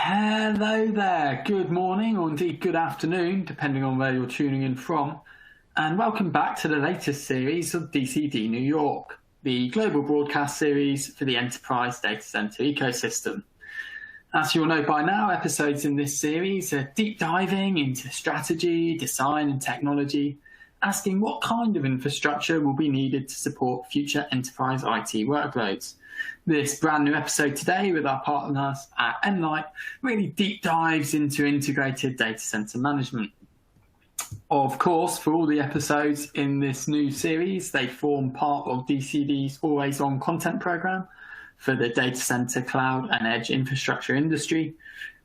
Hello there, good morning or indeed good afternoon, depending on where you're tuning in from, and welcome back to the latest series of DCD New York, the global broadcast series for the enterprise data center ecosystem. As you'll know by now, episodes in this series are deep diving into strategy, design and technology, asking what kind of infrastructure will be needed to support future enterprise IT workloads. This brand new episode today with our partners at Nlight really deep dives into integrated data center management. Of course, for all the episodes in this new series, they form part of DCD's Always On content program for the data center, cloud and edge infrastructure industry.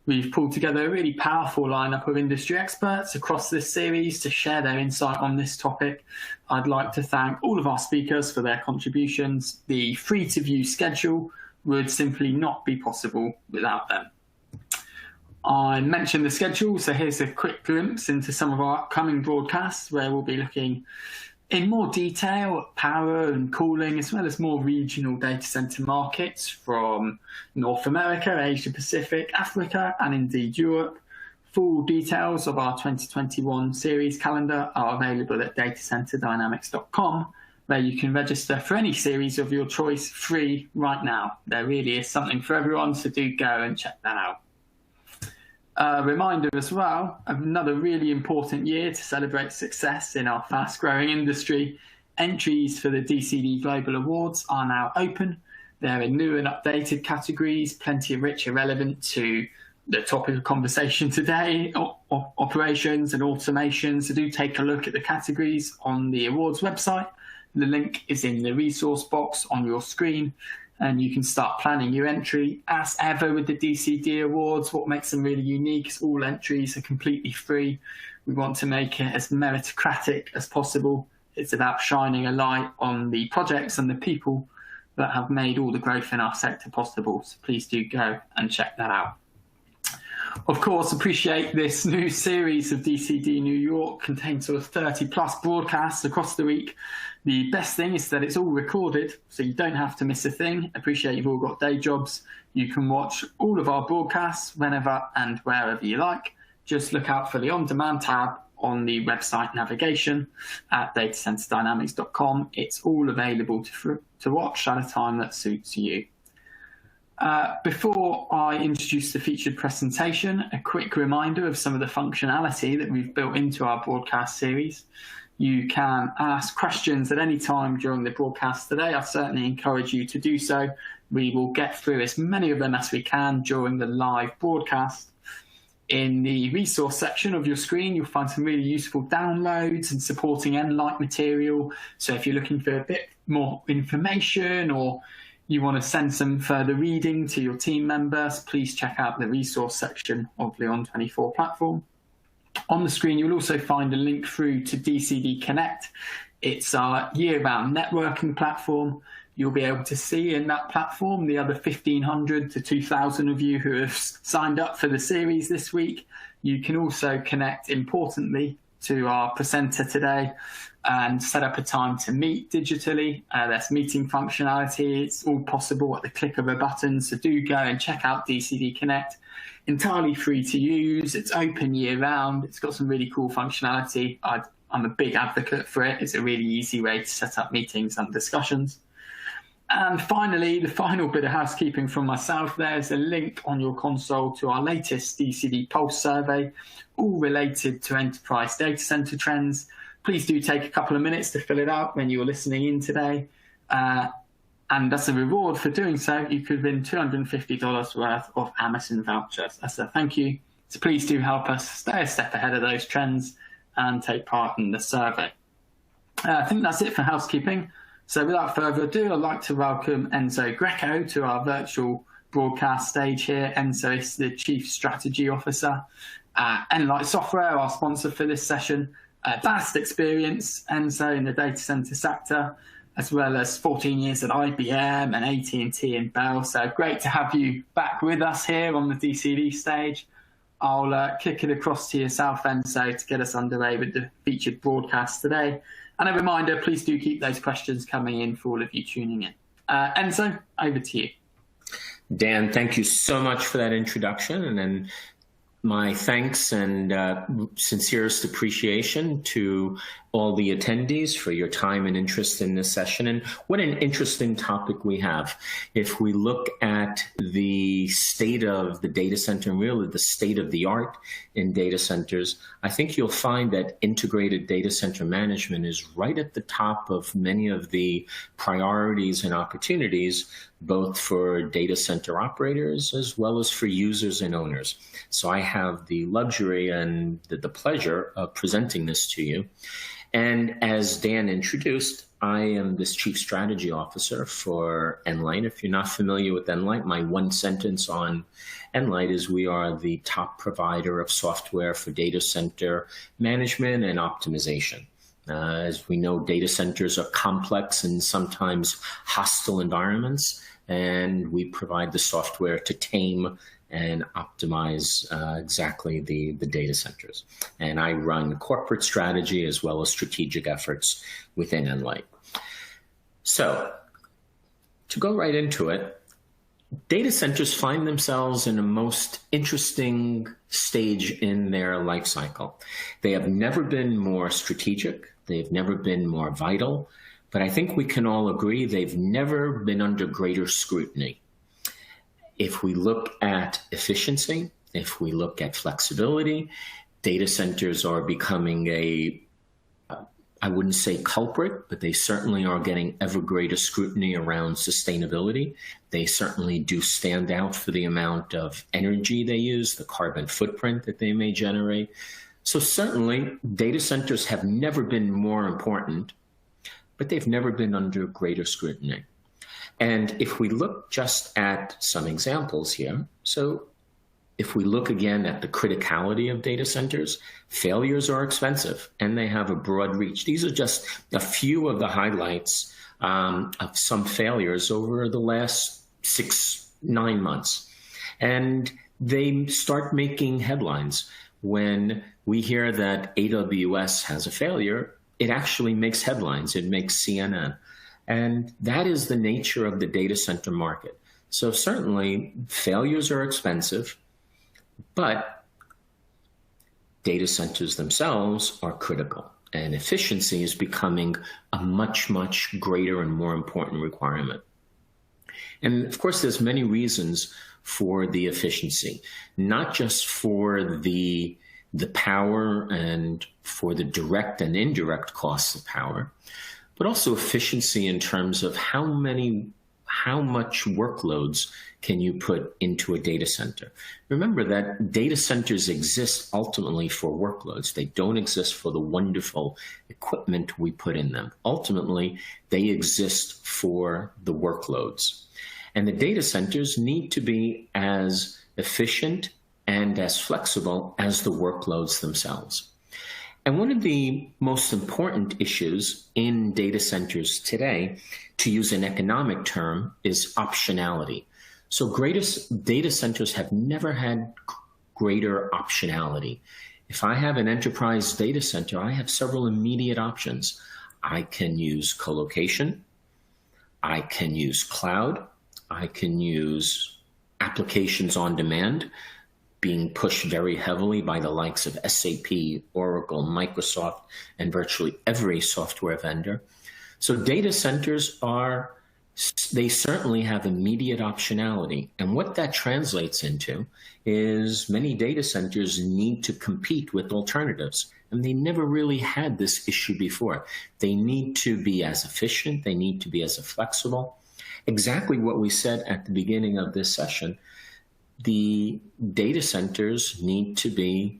We've pulled together a really powerful lineup of industry experts across this series to share their insight on this topic. I'd like to thank all of our speakers for their contributions. The free-to-view schedule would simply not be possible without them. I mentioned the schedule, so here's a quick glimpse into some of our upcoming broadcasts where we'll be looking in more detail at power and cooling, as well as more regional data center markets from North America, Asia Pacific, Africa, and indeed Europe. Full details of our 2021 series calendar are available at datacenterdynamics.com, where you can register for any series of your choice free right now. There really is something for everyone, so do go and check that out. A reminder as well, of another really important year to celebrate success in our fast-growing industry. Entries for the DCD Global Awards are now open. They're in new and updated categories, plenty of rich and relevant to the topic of conversation today, operations and automation. So do take a look at the categories on the awards website. The link is in the resource box on your screen, and you can start planning your entry. As ever with the DCD Awards, what makes them really unique is all entries are completely free. We want to make it as meritocratic as possible. It's about shining a light on the projects and the people that have made all the growth in our sector possible. So please do go and check that out. Of course, appreciate this new series of DCD New York contains sort of 30 plus broadcasts across the week. The best thing is that it's all recorded, so you don't have to miss a thing. Appreciate you've all got day jobs. You can watch all of our broadcasts whenever and wherever you like. Just look out for the on-demand tab on the website navigation at datacenterdynamics.com. It's all available to watch at a time that suits you. Before I introduce the featured presentation, a quick reminder of some of the functionality that we've built into our broadcast series. You can ask questions at any time during the broadcast today. I certainly encourage you to do so. We will get through as many of them as we can during the live broadcast. In the resource section of your screen, you'll find some really useful downloads and supporting Nlight material. So if you're looking for a bit more information or you want to send some further reading to your team members, please check out the resource section of the On24 platform. On the screen, you'll also find a link through to DCD Connect. It's our year-round networking platform. You'll be able to see in that platform the other 1,500 to 2,000 of you who have signed up for the series this week. You can also connect, importantly, to our presenter today and set up a time to meet digitally. There's meeting functionality. It's all possible at the click of a button. So do go and check out DCD Connect. Entirely free to use. It's open year round. It's got some really cool functionality. I'm a big advocate for it. It's a really easy way to set up meetings and discussions. And finally, the final bit of housekeeping from myself, there's a link on your console to our latest DCD Pulse survey, all related to enterprise data center trends. Please do take a couple of minutes to fill it out when you're listening in today. And as a reward for doing so, you could win $250 worth of Amazon vouchers as a thank you. So please do help us stay a step ahead of those trends and take part in the survey. I think that's it for housekeeping. So without further ado, I'd like to welcome Enzo Greco to our virtual broadcast stage here. Enzo is the Chief Strategy Officer at Nlight Software, our sponsor for this session. Vast experience, Enzo, in the data center sector, as well as 14 years at IBM and AT&T and Bell. So great to have you back with us here on the DCD stage. I'll kick it across to yourself, Enzo, to get us underway with the featured broadcast today. And a reminder, please do keep those questions coming in for all of you tuning in. Enzo, over to you. Dan, thank you so much for that introduction, and then my thanks and sincerest appreciation to all the attendees for your time and interest in this session. And what an interesting topic we have. If we look at the state of the data center and really the state of the art in data centers, I think you'll find that integrated data center management is right at the top of many of the priorities and opportunities, both for data center operators as well as for users and owners. So I have the luxury and the pleasure of presenting this to you. And as Dan introduced, I am this Chief Strategy Officer for Nlyte. If you're not familiar with Nlyte, my one sentence on Nlyte is we are the top provider of software for data center management and optimization. As we know, data centers are complex and sometimes hostile environments, and we provide the software to tame and optimize exactly the data centers. And I run corporate strategy as well as strategic efforts within Nlyte. So to go right into it, data centers find themselves in a most interesting stage in their life cycle. They have never been more strategic. They've never been more vital. But I think we can all agree they've never been under greater scrutiny. If we look at efficiency, if we look at flexibility, data centers are becoming I wouldn't say culprit, but they certainly are getting ever greater scrutiny around sustainability. They certainly do stand out for the amount of energy they use, the carbon footprint that they may generate. So certainly data centers have never been more important, but they've never been under greater scrutiny. And if we look just at some examples here, so if we look again at the criticality of data centers, failures are expensive and they have a broad reach. These are just a few of the highlights of some failures over the last 6-9 months. And they start making headlines. When we hear that AWS has a failure, it actually makes headlines. It makes CNN. And that is the nature of the data center market. So certainly failures are expensive, but data centers themselves are critical, and efficiency is becoming a much, much greater and more important requirement. And of course, there's many reasons for the efficiency, not just for the power and for the direct and indirect costs of power, but also efficiency in terms of how much workloads can you put into a data center. Remember that data centers exist ultimately for workloads. They don't exist for the wonderful equipment we put in them. Ultimately, they exist for the workloads. And the data centers need to be as efficient and as flexible as the workloads themselves. And one of the most important issues in data centers today, to use an economic term, is optionality. So data centers have never had greater optionality. If I have an enterprise data center, I have several immediate options. I can use colocation, I can use cloud, I can use applications on demand, being pushed very heavily by the likes of SAP, Oracle, Microsoft, and virtually every software vendor. So data centers they certainly have immediate optionality. And what that translates into is many data centers need to compete with alternatives. And they never really had this issue before. They need to be as efficient. They need to be as flexible. Exactly what we said at the beginning of this session. The data centers need to be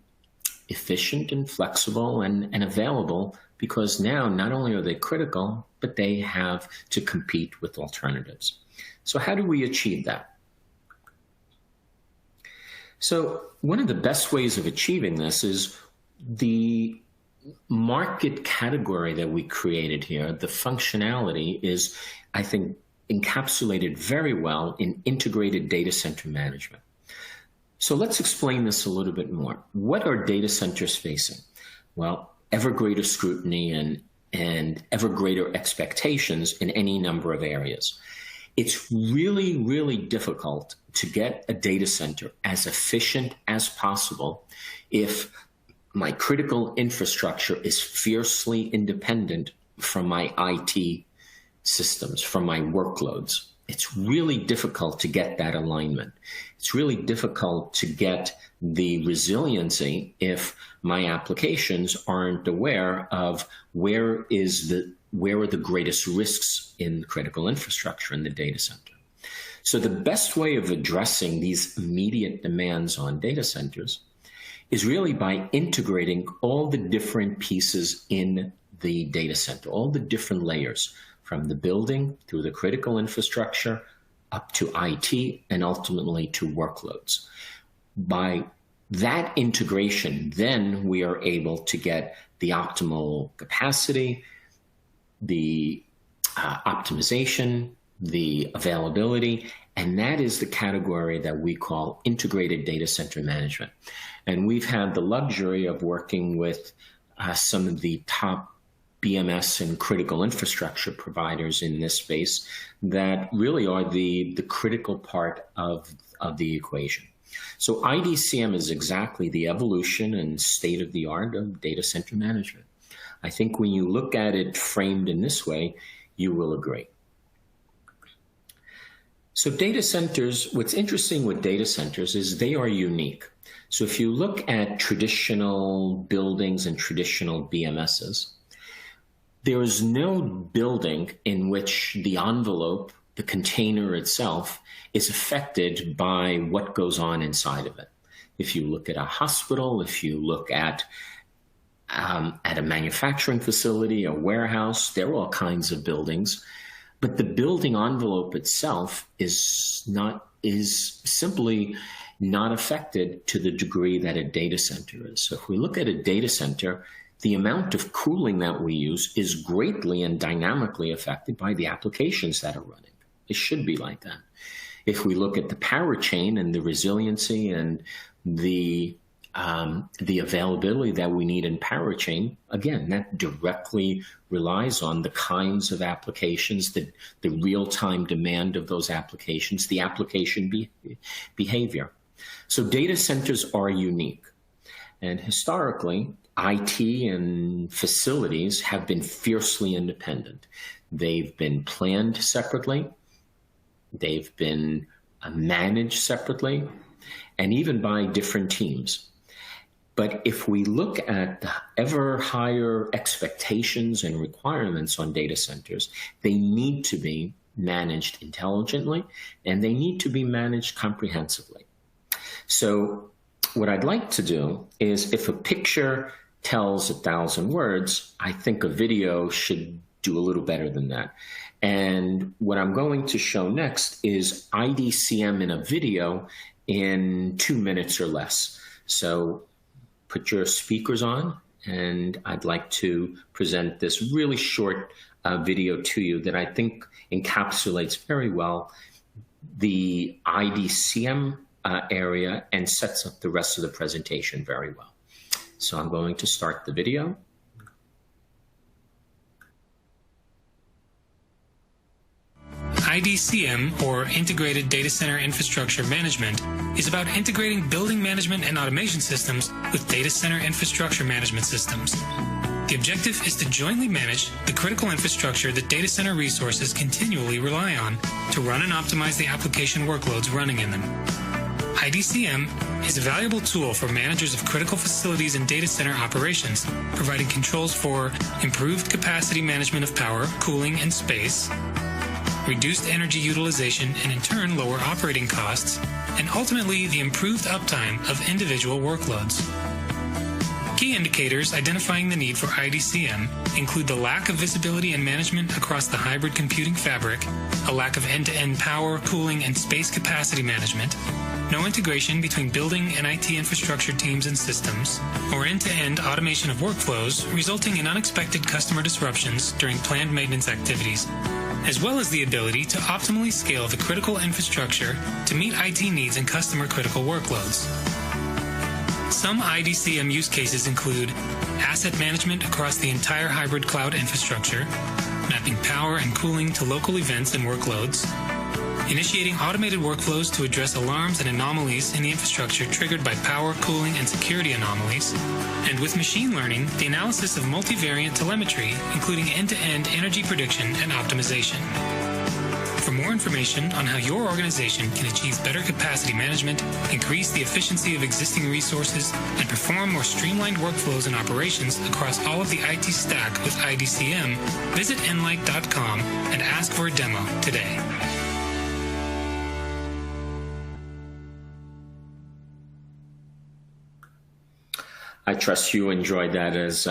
efficient and flexible and available, because now not only are they critical, but they have to compete with alternatives. So how do we achieve that? So one of the best ways of achieving this is the market category that we created here. The functionality is, I think, encapsulated very well in integrated data center management. So let's explain this a little bit more. What are data centers facing? Well, ever greater scrutiny and ever greater expectations in any number of areas. it's really, really difficult to get a data center as efficient as possible if my critical infrastructure is fiercely independent from my IT systems, from my workloads. It's really difficult to get that alignment. It's really difficult to get the resiliency if my applications aren't aware of where are the greatest risks in critical infrastructure in the data center. So the best way of addressing these immediate demands on data centers is really by integrating all the different pieces in the data center, all the different layers, from the building through the critical infrastructure up to IT and ultimately to workloads. By that integration, then we are able to get the optimal capacity, the optimization, the availability, and that is the category that we call integrated data center management. And we've had the luxury of working with some of the top BMS and critical infrastructure providers in this space that really are the critical part of the equation. So IDCM is exactly the evolution and state of the art of data center management. I think when you look at it framed in this way, you will agree. So data centers, what's interesting with data centers is they are unique. So if you look at traditional buildings and traditional BMSs, there is no building in which the envelope, the container itself, is affected by what goes on inside of it. If you look at a hospital, if you look at a manufacturing facility, a warehouse, there are all kinds of buildings, but the building envelope itself is simply not affected to the degree that a data center is. So if we look at a data center, the amount of cooling that we use is greatly and dynamically affected by the applications that are running. It should be like that. If we look at the power chain and the resiliency and the availability that we need in power chain, again, that directly relies on the kinds of applications, the real-time demand of those applications, the application behavior. So data centers are unique. And historically, IT and facilities have been fiercely independent. They've been planned separately. They've been managed separately, and even by different teams. But if we look at the ever higher expectations and requirements on data centers, they need to be managed intelligently, and they need to be managed comprehensively. So what I'd like to do is, if a picture tells 1,000 words, I think a video should do a little better than that. And what I'm going to show next is IDCM in a video in 2 minutes or less. So put your speakers on, and I'd like to present this really short video to you that I think encapsulates very well the IDCM area and sets up the rest of the presentation very well. So I'm going to start the video. IDCM, or Integrated Data Center Infrastructure Management, is about integrating building management and automation systems with data center infrastructure management systems. The objective is to jointly manage the critical infrastructure that data center resources continually rely on to run and optimize the application workloads running in them. IDCM is a valuable tool for managers of critical facilities and data center operations, providing controls for improved capacity management of power, cooling, and space, reduced energy utilization, and in turn lower operating costs, and ultimately the improved uptime of individual workloads. Key indicators identifying the need for IDCM include the lack of visibility and management across the hybrid computing fabric, a lack of end-to-end power, cooling, and space capacity management, no integration between building and IT infrastructure teams and systems, or end-to-end automation of workflows, resulting in unexpected customer disruptions during planned maintenance activities, as well as the ability to optimally scale the critical infrastructure to meet IT needs and customer critical workloads. Some IDCM use cases include asset management across the entire hybrid cloud infrastructure, mapping power and cooling to local events and workloads, initiating automated workflows to address alarms and anomalies in the infrastructure triggered by power, cooling, and security anomalies, and with machine learning, the analysis of multivariate telemetry, including end-to-end energy prediction and optimization. For more information on how your organization can achieve better capacity management, increase the efficiency of existing resources, and perform more streamlined workflows and operations across all of the IT stack with IDCM, visit nlight.com and ask for a demo today. I trust you enjoyed that as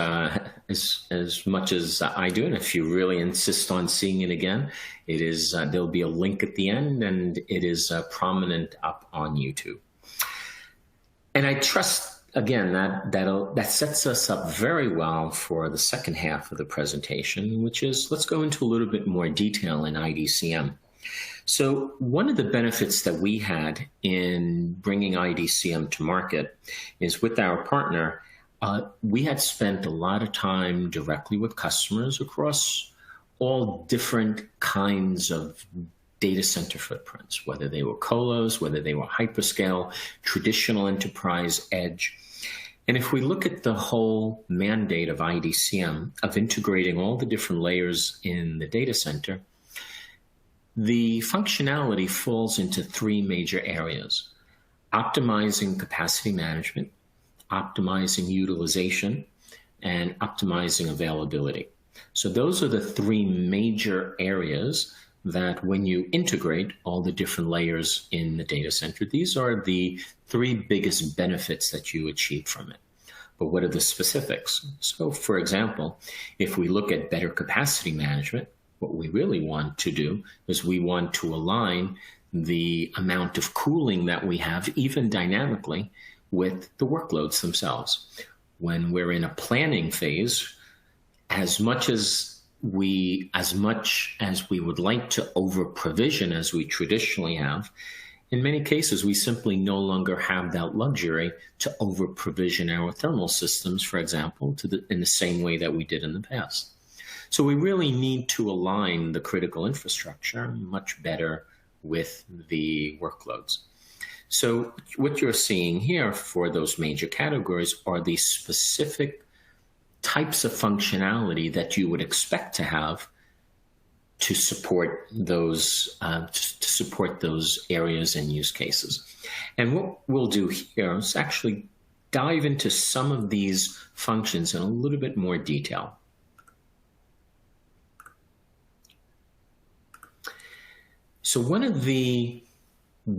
much as I do, and if you really insist on seeing it again, it is there'll be a link at the end, and it is prominent up on YouTube. And I trust again that sets us up very well for the second half of the presentation, which is let's go into a little bit more detail in IDCM. So one of the benefits that we had in bringing IDCM to market is with our partner. We had spent a lot of time directly with customers across all different kinds of data center footprints, whether they were COLOS, whether they were hyperscale, traditional enterprise edge. And if we look at the whole mandate of IDCM, of integrating all the different layers in the data center, the functionality falls into three major areas: optimizing capacity management, optimizing utilization, and optimizing availability. So those are the three major areas that when you integrate all the different layers in the data center, these are the three biggest benefits that you achieve from it. But what are the specifics? So for example, if we look at better capacity management, what we really want to do is we want to align the amount of cooling that we have, even dynamically, with the workloads themselves. When we're in a planning phase, as much as we would like to over provision as we traditionally have, in many cases we simply no longer have that luxury to over provision our thermal systems, for example, in the same way that we did in the past. So we really need to align the critical infrastructure much better with the workloads. So what you're seeing here for those major categories are the specific types of functionality that you would expect to have to support those areas and use cases. And what we'll do here is actually dive into some of these functions in a little bit more detail. So one of the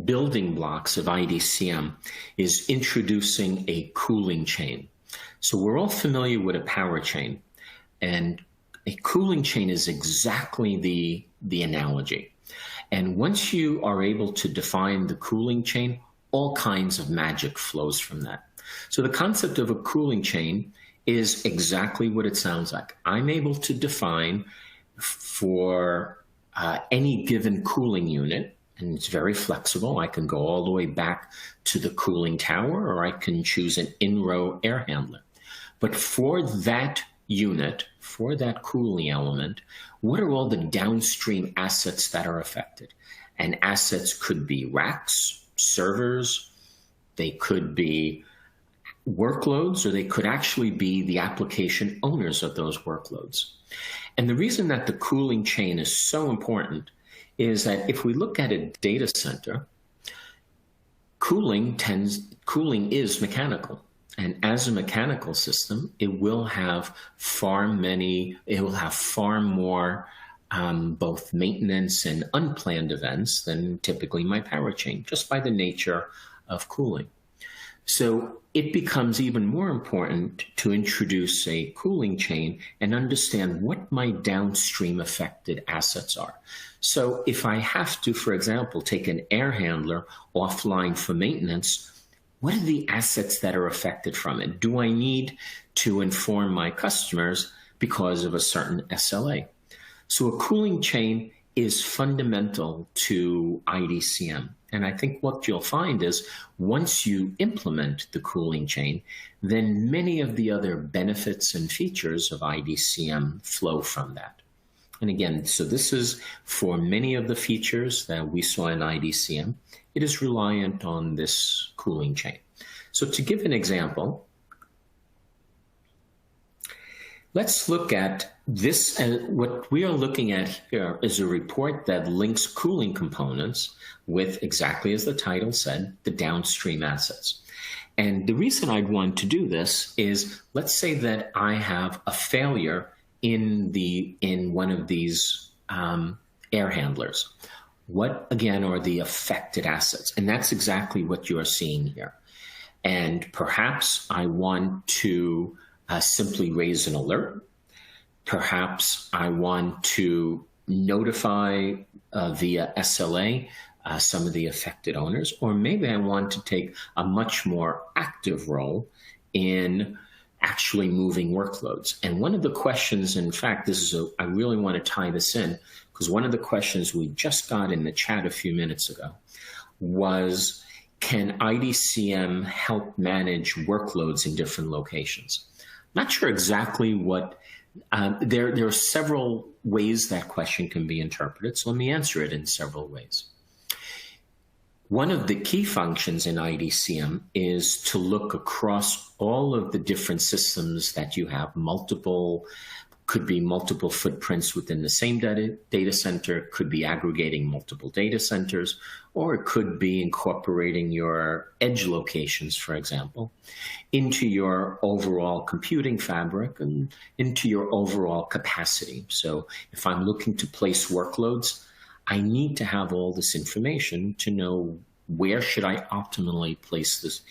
building blocks of IDCM is introducing a cooling chain. So we're all familiar with a power chain, and a cooling chain is exactly the analogy. And once you are able to define the cooling chain, all kinds of magic flows from that. So the concept of a cooling chain is exactly what it sounds like. I'm able to define for any given cooling unit, and it's very flexible. I can go all the way back to the cooling tower, or I can choose an in-row air handler. But for that unit, for that cooling element, what are all the downstream assets that are affected? And assets could be racks, servers, they could be workloads, or they could actually be the application owners of those workloads. And the reason that the cooling chain is so important is that if we look at a data center, cooling is mechanical. And as a mechanical system, it will have far more both maintenance and unplanned events than typically my power chain, just by the nature of cooling. So it becomes even more important to introduce a cooling chain and understand what my downstream affected assets are. So if I have to, for example, take an air handler offline for maintenance, what are the assets that are affected from it? Do I need to inform my customers because of a certain SLA? So a cooling chain is fundamental to IDCM. And I think what you'll find is once you implement the cooling chain, then many of the other benefits and features of IDCM flow from that. And again, so this is for many of the features that we saw in IDCM, it is reliant on this cooling chain. So to give an example, let's look at this. What we are looking at here is a report that links cooling components with, exactly as the title said, the downstream assets. And the reason I'd want to do this is, let's say that I have a failure in one of these air handlers. What, again, are the affected assets? And that's exactly what you're seeing here. And perhaps I want to simply raise an alert. Perhaps I want to notify via SLA some of the affected owners, or maybe I want to take a much more active role in actually moving workloads. And one of the questions, in fact, I really want to tie this in, because one of the questions we just got in the chat a few minutes ago was, can IDCM help manage workloads in different locations? Not sure exactly what, there are several ways that question can be interpreted, so let me answer it in several ways. One of the key functions in IDCM is to look across all of the different systems that you have. Could be multiple footprints within the same data center, could be aggregating multiple data centers, or it could be incorporating your edge locations, for example, into your overall computing fabric and into your overall capacity. So if I'm looking to place workloads, I need to have all this information to know where should I optimally place this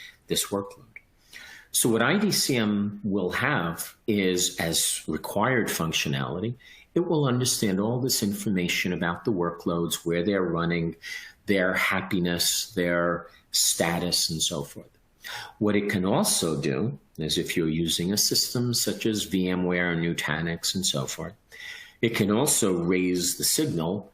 workload. So what IDCM will have is, as required functionality, it will understand all this information about the workloads, where they're running, their happiness, their status, and so forth. What it can also do is, if you're using a system such as VMware, Nutanix, and so forth, it can also raise the signal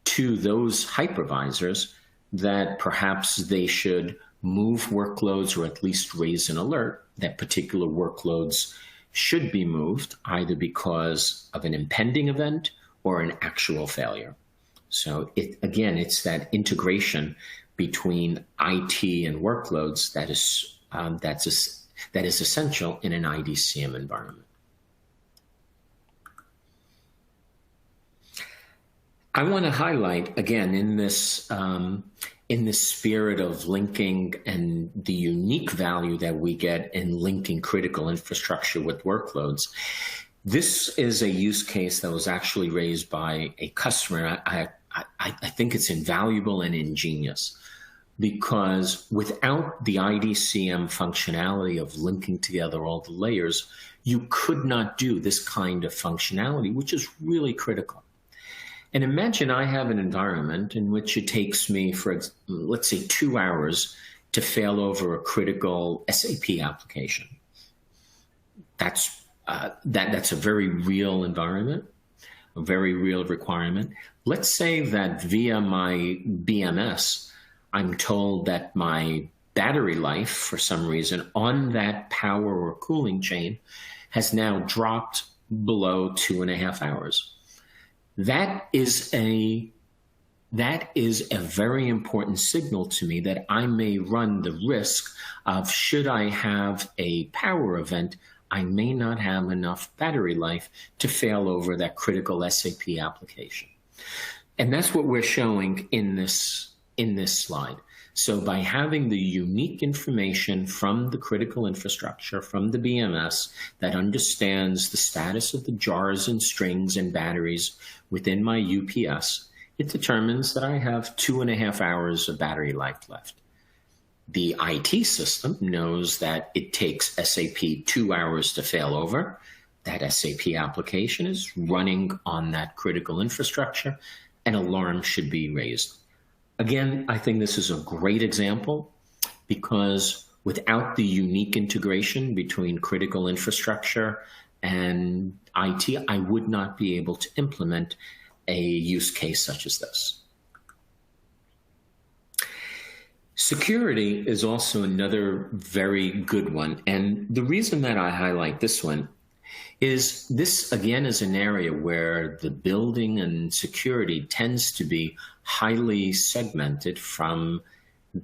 to those hypervisors that perhaps they should move workloads, or at least raise an alert that particular workloads should be moved, either because of an impending event or an actual failure. So it's that integration between IT and workloads that is essential in an IDCM environment. I want to highlight, again, in this spirit of linking and the unique value that we get in linking critical infrastructure with workloads, this is a use case that was actually raised by a customer. I think it's invaluable and ingenious, because without the IDCM functionality of linking together all the layers, you could not do this kind of functionality, which is really critical. And imagine I have an environment in which it takes me, for let's say, 2 hours to fail over a critical SAP application. That's a very real environment, a very real requirement. Let's say that via my BMS, I'm told that my battery life, for some reason, on that power or cooling chain has now dropped below 2.5 hours. That is a very important signal to me that I may run the risk of, should I have a power event, I may not have enough battery life to fail over that critical SAP application. And that's what we're showing in this slide. So by having the unique information from the critical infrastructure, from the BMS, that understands the status of the jars and strings and batteries within my UPS, it determines that I have 2.5 hours of battery life left. The IT system knows that it takes SAP 2 hours to fail over. That SAP application is running on that critical infrastructure. An alarm should be raised. Again, I think this is a great example, because without the unique integration between critical infrastructure and IT, I would not be able to implement a use case such as this. Security is also another very good one. And the reason that I highlight this one is this, again, is an area where the building and security tends to be highly segmented from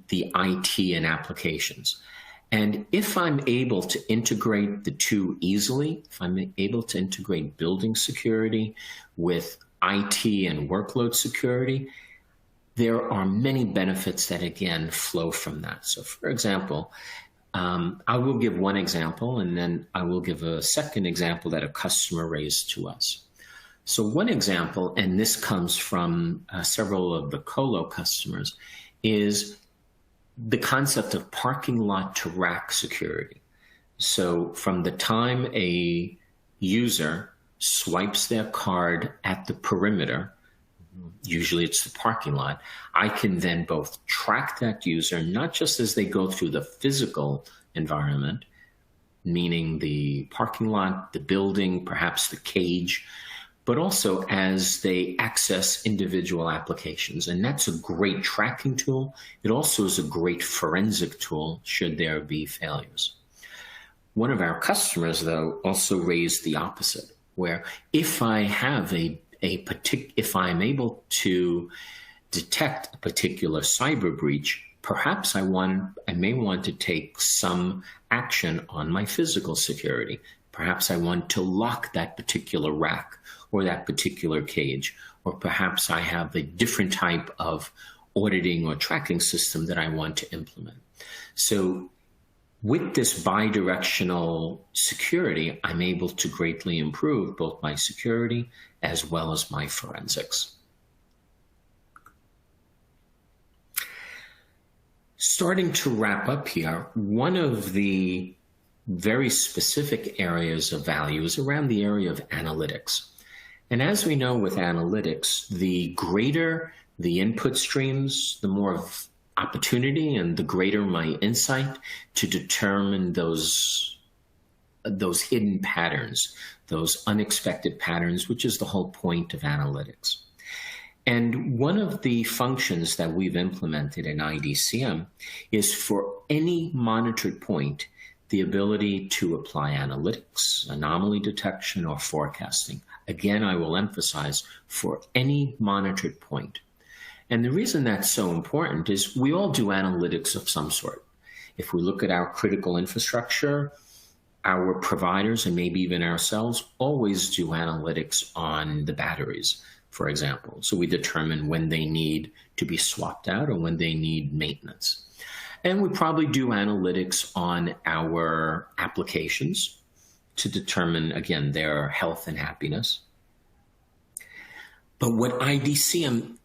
the IT and applications. And if I'm able to integrate the two easily, if I'm able to integrate building security with IT and workload security, there are many benefits that, again, flow from that. So, for example, I will give one example, and then I will give a second example that a customer raised to us. So one example, and this comes from several of the colo customers, is the concept of parking lot to rack security. So from the time a user swipes their card at the perimeter, usually it's the parking lot, I can then both track that user, not just as they go through the physical environment, meaning the parking lot, the building, perhaps the cage, but also as they access individual applications. And that's a great tracking tool. It also is a great forensic tool should there be failures. One of our customers, though, also raised the opposite, where if I have if I'm able to detect a particular cyber breach, perhaps I may want to take some action on my physical security. Perhaps I want to lock that particular rack or that particular cage, or perhaps I have a different type of auditing or tracking system that I want to implement. So with this bi-directional security, I'm able to greatly improve both my security as well as my forensics. Starting to wrap up here, one of the very specific areas of value is around the area of analytics. And as we know with analytics, the greater the input streams, the more opportunity and the greater my insight to determine those hidden patterns, those unexpected patterns, which is the whole point of analytics. And one of the functions that we've implemented in IDCM is for any monitored point, the ability to apply analytics, anomaly detection, or forecasting. Again, I will emphasize for any monitored point. And the reason that's so important is we all do analytics of some sort. If we look at our critical infrastructure, our providers, and maybe even ourselves, always do analytics on the batteries, for example. So we determine when they need to be swapped out or when they need maintenance. And we probably do analytics on our applications to determine, again, their health and happiness. But what IDCM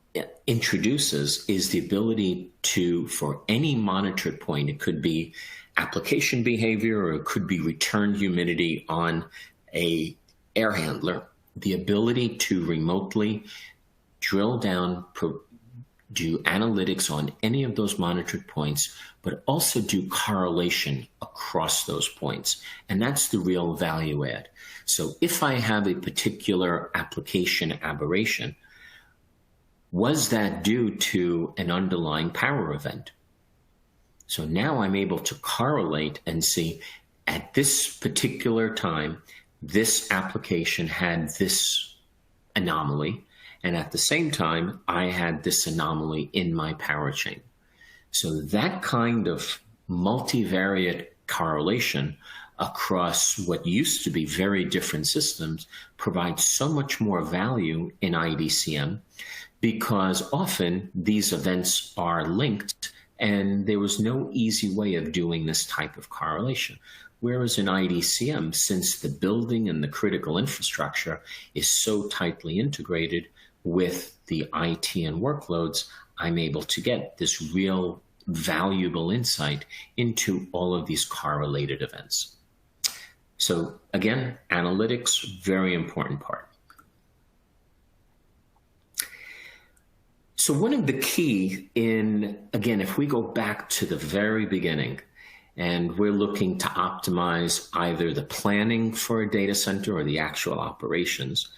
introduces is the ability to, for any monitored point, it could be application behavior or it could be returned humidity on a air handler, the ability to remotely drill down, do analytics on any of those monitored points, but also do correlation across those points. And that's the real value add. So if I have a particular application aberration, was that due to an underlying power event? So now I'm able to correlate and see at this particular time, this application had this anomaly, and at the same time, I had this anomaly in my power chain. So that kind of multivariate correlation across what used to be very different systems provides so much more value in IDCM because often these events are linked and there was no easy way of doing this type of correlation. Whereas in IDCM, since the building and the critical infrastructure is so tightly integrated with the IT and workloads, I'm able to get this real valuable insight into all of these correlated events. So again, analytics, very important part. So one of the key in, again, if we go back to the very beginning, and we're looking to optimize either the planning for a data center or the actual operations,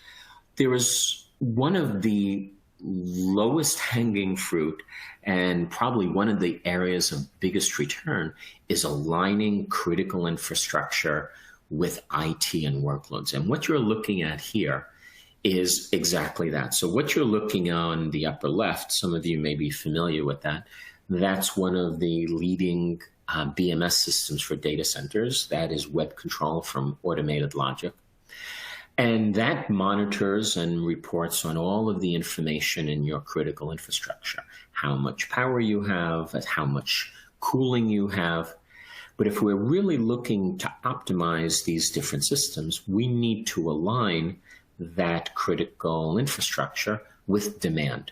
there is one of the lowest hanging fruit and probably one of the areas of biggest return is aligning critical infrastructure with IT and workloads. And what you're looking at here is exactly that. So what you're looking on the upper left, some of you may be familiar with that. That's one of the leading BMS systems for data centers. That is web control from Automated Logic. And that monitors and reports on all of the information in your critical infrastructure, how much power you have, how much cooling you have. But if we're really looking to optimize these different systems, we need to align that critical infrastructure with demand.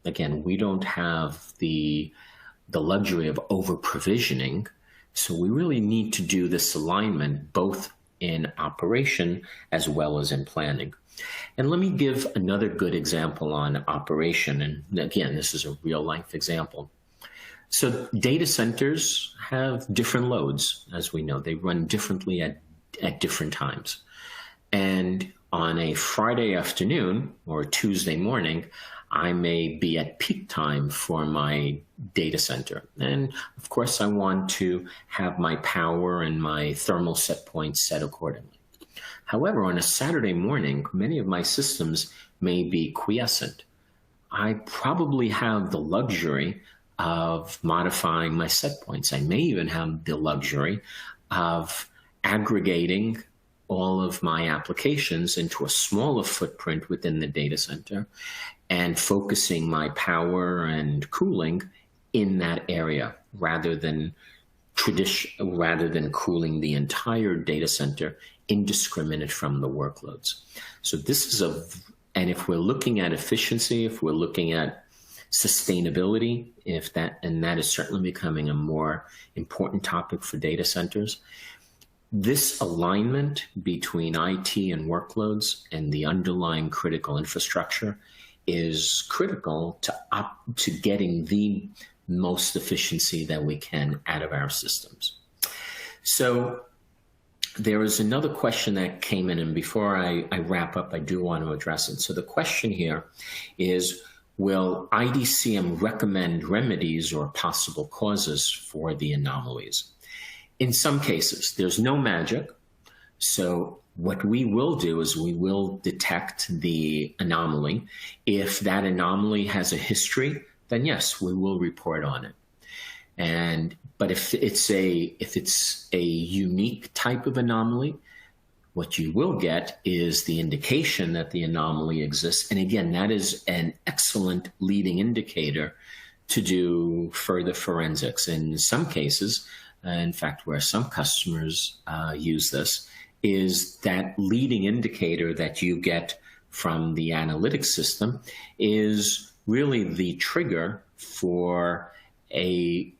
Again, we don't have the luxury of over-provisioning, so we really need to do this alignment both in operation as well as in planning. And let me give another good example on operation. And again, this is a real-life example. So data centers have different loads, as we know. They run differently at different times. And on a Friday afternoon or a Tuesday morning, I may be at peak time for my data center. And of course, I want to have my power and my thermal set points set accordingly. However, on a Saturday morning, many of my systems may be quiescent. I probably have the luxury of modifying my set points. I may even have the luxury of aggregating all of my applications into a smaller footprint within the data center and focusing my power and cooling in that area rather than cooling the entire data center indiscriminate from the workloads. So this is and if we're looking at efficiency, if we're looking at sustainability, and that is certainly becoming a more important topic for data centers, this alignment between IT and workloads and the underlying critical infrastructure is critical to getting the most efficiency that we can out of our systems. So there is another question that came in, and before I wrap up, I do want to address it. So the question here is, will IDCM recommend remedies or possible causes for the anomalies? In some cases, there's no magic. So what we will do is we will detect the anomaly. If that anomaly has a history, then yes, we will report on it. But if it's a unique type of anomaly, what you will get is the indication that the anomaly exists. And again, that is an excellent leading indicator to do further forensics. In some cases, in fact, where some customers use this, is that leading indicator that you get from the analytics system is really the trigger for an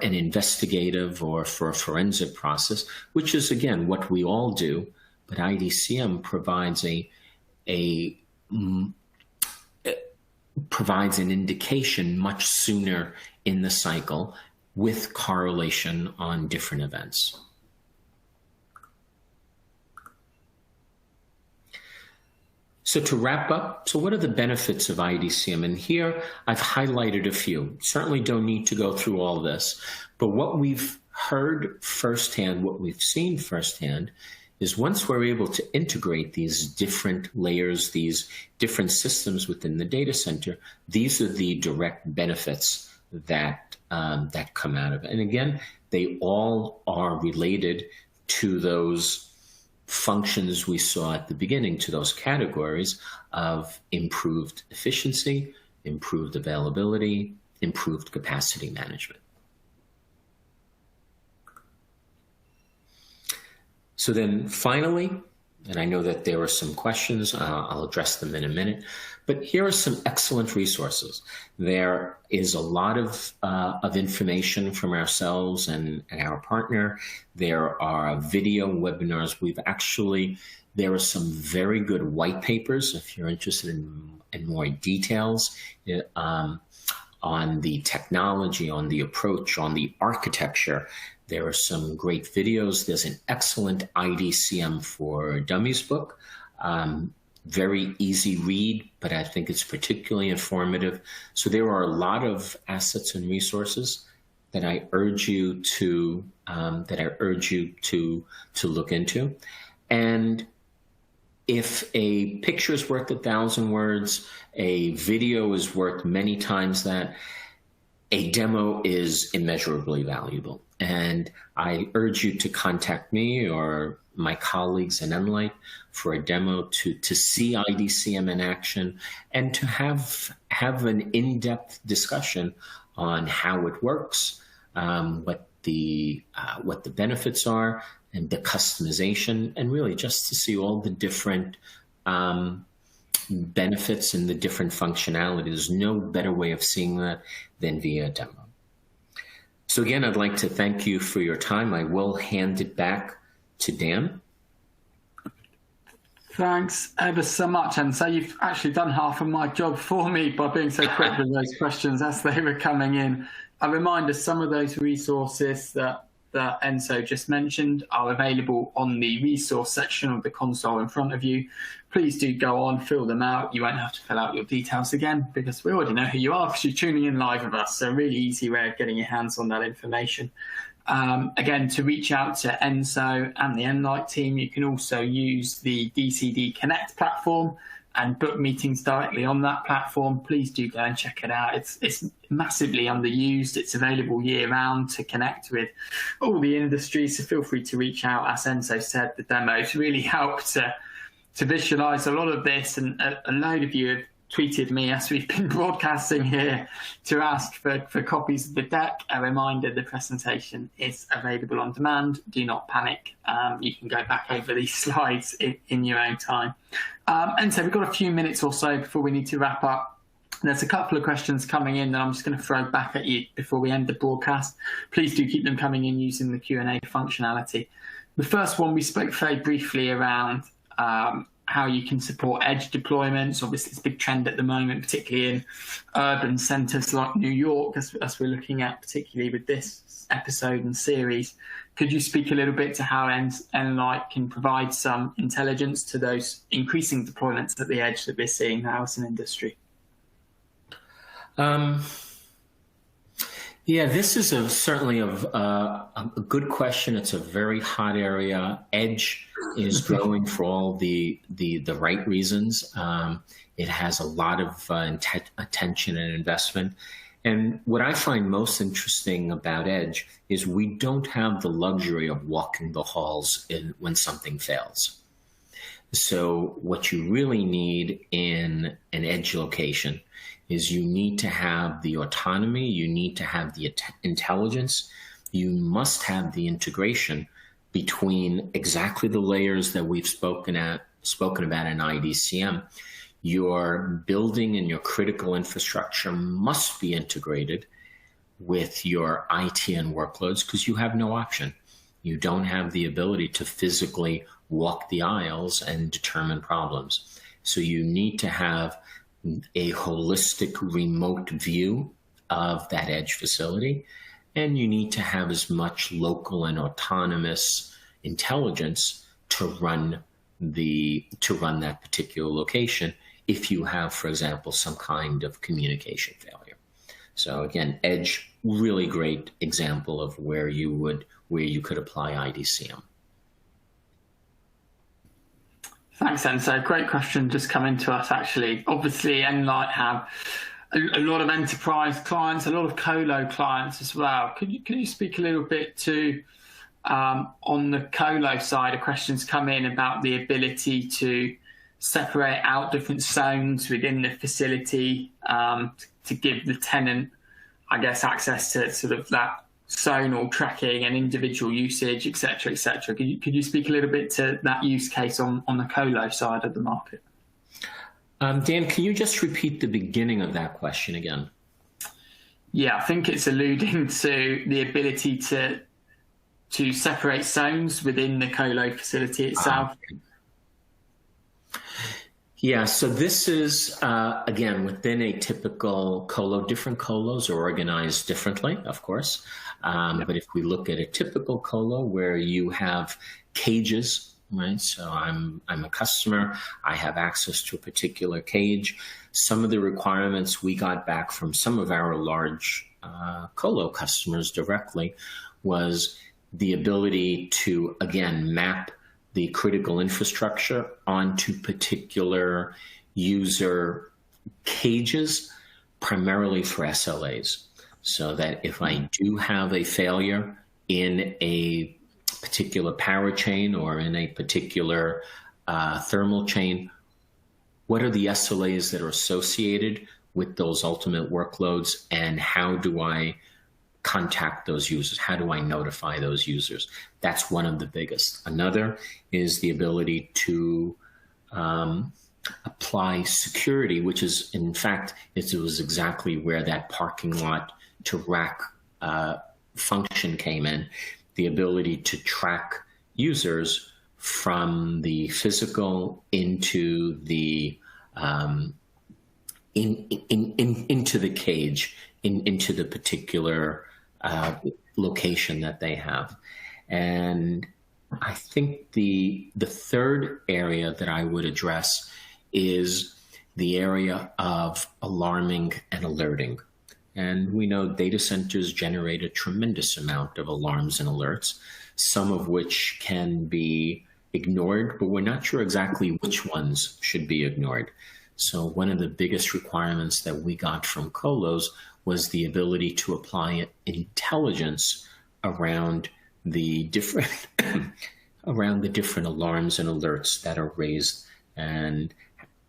investigative or for a forensic process, which is, again, what we all do. But IDCM provides an indication much sooner in the cycle with correlation on different events. So to wrap up, so what are the benefits of IDCM? And here I've highlighted a few. Certainly don't need to go through all this, but what we've heard firsthand, what we've seen firsthand, is once we're able to integrate these different layers, these different systems within the data center, these are the direct benefits that come out of it. And again, they all are related to those functions we saw at the beginning, to those categories of improved efficiency, improved availability, improved capacity management. So then finally, and I know that there are some questions, I'll address them in a minute, but here are some excellent resources. There is a lot of information from ourselves and our partner. There are video webinars. There are some very good white papers if you're interested in more details on the technology, on the approach, on the architecture. There are some great videos. There's an excellent IDCM for Dummies book. Very easy read, but I think it's particularly informative. So there are a lot of assets and resources. that I urge you to look into. And if a picture is worth 1,000 words, a video is worth many times that, a demo is immeasurably valuable. And I urge you to contact me or my colleagues in Enlight for a demo to see IDCM in action and to have an in-depth discussion on how it works, what the benefits are, and the customization, and really just to see all the different benefits and the different functionality. There's no better way of seeing that than via a demo. So again, I'd like to thank you for your time. I will hand it back to Dan. Thanks ever so much. And so you've actually done half of my job for me by being so quick with those questions as they were coming in. A reminder, some of those resources that Enzo just mentioned are available on the resource section of the console in front of you. Please do go on, fill them out. You won't have to fill out your details again because we already know who you are because you're tuning in live with us. So really easy way of getting your hands on that information. Again, to reach out to Enzo and the Enlight team, you can also use the DCD Connect platform and book meetings directly on that platform. Please do go and check it out. It's massively underused. It's available year round to connect with all the industries. So feel free to reach out. As Enzo said, the demos really help to visualize a lot of this, and a load of you have tweeted me as we've been broadcasting here to ask for copies of the deck. A reminder, the presentation is available on demand. Do not panic. You can go back over these slides in your own time. And so we've got a few minutes or so before we need to wrap up. There's a couple of questions coming in that I'm just going to throw back at you before we end the broadcast. Please do keep them coming in using the Q&A functionality. The first one, we spoke very briefly around how you can support edge deployments. Obviously, it's a big trend at the moment, particularly in urban centres like New York, as we're looking at, particularly with this episode and series. Could you speak a little bit to how Enlight can provide some intelligence to those increasing deployments at the edge that we're seeing now as an industry? Yeah, this is certainly a good question. It's a very hot area. Edge is growing for all the right reasons. It has a lot of attention and investment. And what I find most interesting about Edge is we don't have the luxury of walking the halls when something fails. So what you really need in an Edge location is you need to have the autonomy, you need to have the intelligence, you must have the integration between exactly the layers that we've spoken about in IDCM. Your building and your critical infrastructure must be integrated with your IT and workloads because you have no option. You don't have the ability to physically walk the aisles and determine problems. So you need to have a holistic remote view of that edge facility, and you need to have as much local and autonomous intelligence to run that particular location if you have, for example, some kind of communication failure. So again, edge, really great example of where you could apply IDCM. Thanks, Enzo. Great question just coming to us, actually. Obviously, Enlight have a lot of enterprise clients, a lot of colo clients as well. Can you speak a little bit to, on the colo side, a question's come in about the ability to separate out different zones within the facility to give the tenant, I guess, access to sort of that zonal tracking and individual usage, et cetera, et cetera. Could you speak a little bit to that use case on the colo side of the market? Dan, can you just repeat the beginning of that question again? Yeah, I think it's alluding to the ability to separate zones within the colo facility itself. Yeah, so this is, again, within a typical colo. Different colos are organized differently, of course. But if we look at a typical colo where you have cages, right? So I'm a customer, I have access to a particular cage. Some of the requirements we got back from some of our large colo customers directly was the ability to, again, map the critical infrastructure onto particular user cages, primarily for SLAs, so that if I do have a failure in a particular power chain or in a particular thermal chain, what are the SLAs that are associated with those ultimate workloads, and how do I contact those users? How do I notify those users? That's one of the biggest. Another is the ability to apply security, which is, in fact, it was exactly where that parking lot to rack function came in. The ability to track users from the physical into the into the cage, into the particular location that they have. And I think the third area that I would address is the area of alarming and alerting. And we know data centers generate a tremendous amount of alarms and alerts, some of which can be ignored, but we're not sure exactly which ones should be ignored. So one of the biggest requirements that we got from COLOS was the ability to apply intelligence around the different alarms and alerts that are raised, and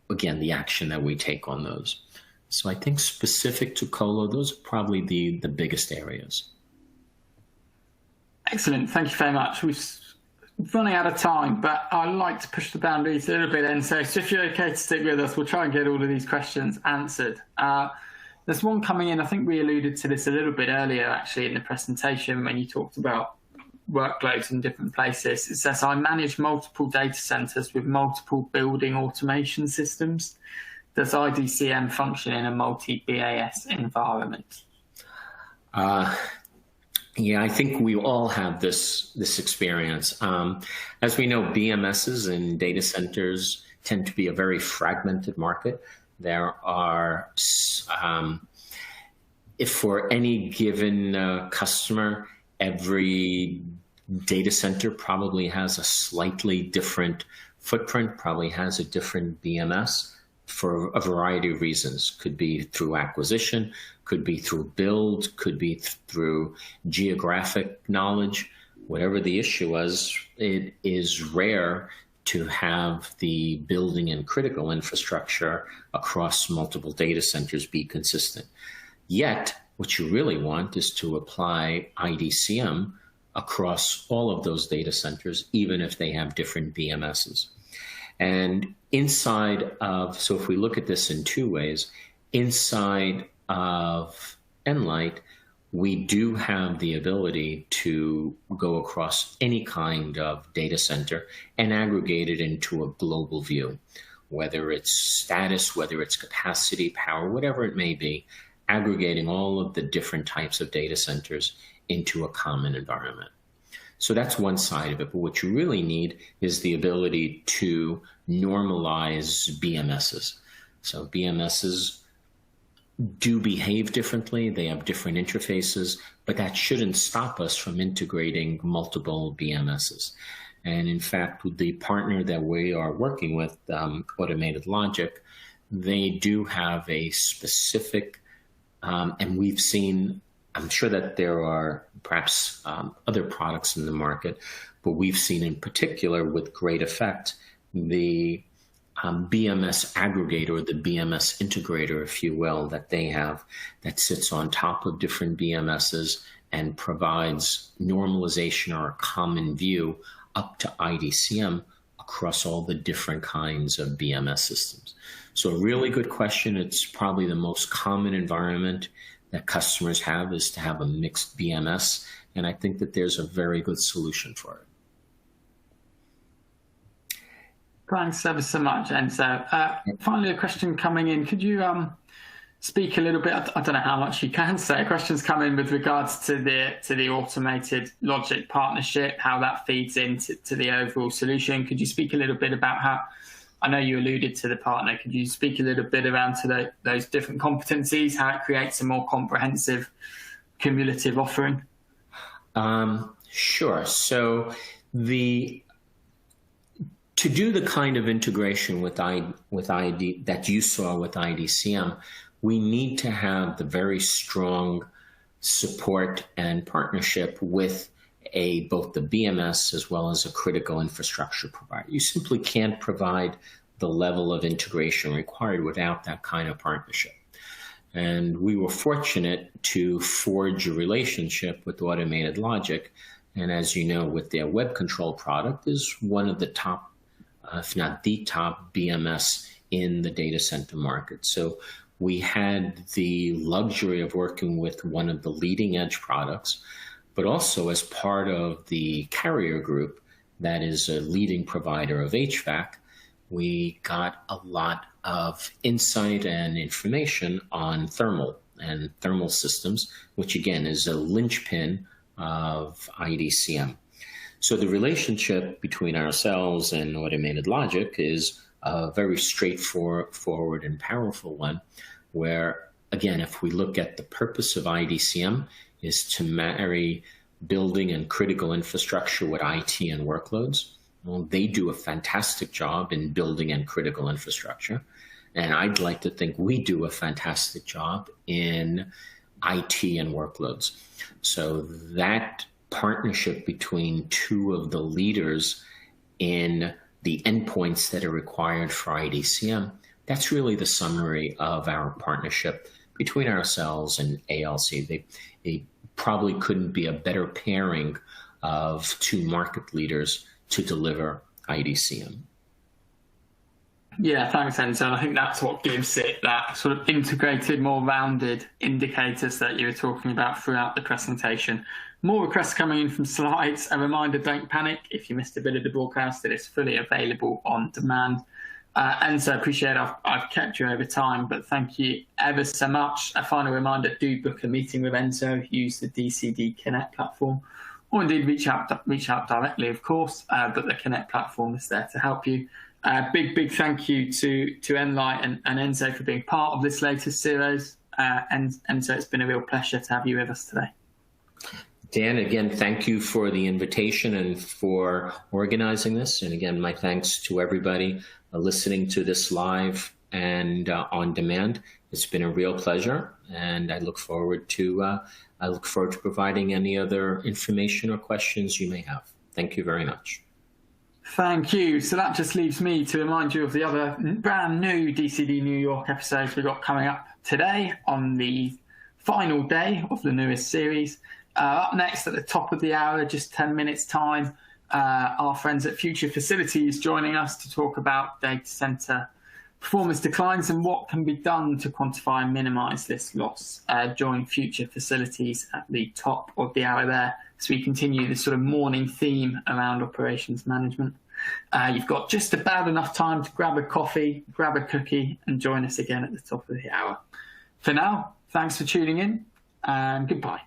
again, the action that we take on those. So I think specific to COLO, those are probably the biggest areas. Excellent. Thank you very much. We're running out of time, but I'd like to push the boundaries a little bit. And so if you're okay to stick with us, we'll try and get all of these questions answered. There's one coming in. I think we alluded to this a little bit earlier, actually, in the presentation when you talked about workloads in different places. It says, I manage multiple data centers with multiple building automation systems. Does IDCM function in a multi-BAS environment? Yeah, I think we all have this experience. As we know, BMSs in data centers tend to be a very fragmented market. There are, if for any given customer, every data center probably has a slightly different footprint, probably has a different BMS for a variety of reasons. Could be through acquisition, could be through build, could be through geographic knowledge. Whatever the issue was, it is rare to have the building and critical infrastructure across multiple data centers be consistent. Yet, what you really want is to apply IDCM across all of those data centers, even if they have different BMSs. And inside of, so if we look at this in two ways, inside of Nlyte, we do have the ability to go across any kind of data center and aggregate it into a global view, whether it's status, whether it's capacity, power, whatever it may be, aggregating all of the different types of data centers into a common environment. So that's one side of it. But what you really need is the ability to normalize BMSs. So BMSs do behave differently. They have different interfaces, but that shouldn't stop us from integrating multiple BMSs. And in fact, with the partner that we are working with, Automated Logic, they do have a specific, and we've seen, I'm sure that there are perhaps other products in the market, but we've seen in particular with great effect, the BMS aggregator, or the BMS integrator, if you will, that they have, that sits on top of different BMSs and provides normalization or a common view up to IDCM across all the different kinds of BMS systems. So a really good question. It's probably the most common environment that customers have, is to have a mixed BMS. And I think that there's a very good solution for it. Thanks ever so much, Enzo. Finally, a question coming in. Could you speak a little bit? I don't know how much you can say. Questions come in with regards to the Automated Logic partnership, how that feeds into the overall solution. Could you speak a little bit about I know you alluded to the partner. Could you speak a little bit around to those different competencies, how it creates a more comprehensive cumulative offering? Sure. So to do the kind of integration with ID that you saw with IDCM, we need to have the very strong support and partnership with both the BMS as well as a critical infrastructure provider. You simply can't provide the level of integration required without that kind of partnership. And we were fortunate to forge a relationship with Automated Logic. And as you know, with their web control product is one of the top, if not the top BMS in the data center market. So we had the luxury of working with one of the leading edge products, but also as part of the Carrier Group, that is a leading provider of HVAC, we got a lot of insight and information on thermal systems, which again is a linchpin of IDCM. So the relationship between ourselves and Automated Logic is a very straightforward and powerful one, where, again, if we look at the purpose of IDCM is to marry building and critical infrastructure with IT and workloads. Well, they do a fantastic job in building and critical infrastructure. And I'd like to think we do a fantastic job in IT and workloads. So that partnership between two of the leaders in the endpoints that are required for IDCM, that's really the summary of our partnership between ourselves and ALC. They probably couldn't be a better pairing of two market leaders to deliver IDCM. Yeah, thanks, Enzo. And I think that's what gives it that sort of integrated, more rounded indicators that you were talking about throughout the presentation. More requests coming in from slides. A reminder, don't panic. If you missed a bit of the broadcast, it is fully available on demand. Enzo, I appreciate I've kept you over time, but thank you ever so much. A final reminder, do book a meeting with Enzo, use the DCD Connect platform, or indeed reach out directly, of course, but the Connect platform is there to help you. Big thank you to Enlight and Enzo for being part of this latest series. And so it's been a real pleasure to have you with us today. Dan, again, thank you for the invitation and for organizing this. And again, my thanks to everybody listening to this live and on demand. It's been a real pleasure, and I look forward to providing any other information or questions you may have. Thank you very much. Thank you. So that just leaves me to remind you of the other brand new DCD New York episodes we've got coming up today on the final day of the newest series. Up next at the top of the hour, just 10 minutes time, our friends at Future Facilities joining us to talk about data center performance declines and what can be done to quantify and minimize this loss. Join Future Facilities at the top of the hour there as we continue this sort of morning theme around operations management. You've got just about enough time to grab a coffee, grab a cookie, and join us again at the top of the hour. For now, thanks for tuning in, and goodbye.